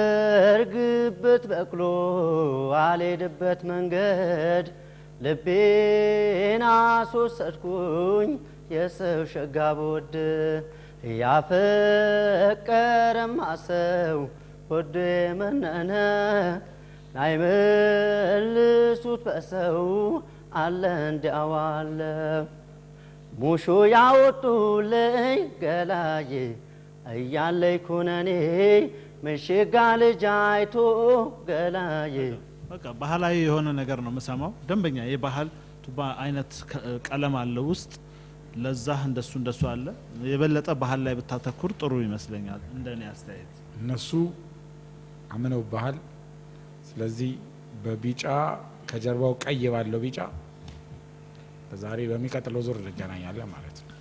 አልሰርግበት በቅሎ አልሄድበት መንገድ ልቤን አስወሰድኩኝ የሰው ሸጋ ቦድ ያፈቀረማ ሰው ወደ መነነ ናይመልሱት በሰው አለ እንዲያዋለ ሙሾ ያወጡልኝ ገላዬ እያለይ ኩነኔ ምሽጋ ልጃይቶ ገላዬ በቃ ባህላዊ የሆነ ነገር ነው መሰማው ደንበኛ የባህል ቱባ አይነት ቀለም አለ ውስጥ ለዛ እንደሱ አለ የበለጠ ባህል ላይ ብታተኩር ጥሩ ይመስለኛል እንደኔ አስተያየት እነሱ አመነው ባህል ስለዚህ በቢጫ ከጀርባው ቀይ ባለው ቢጫ በዛሬ በሚቀጥለው ዙር እንገናኛለን ማለት ነው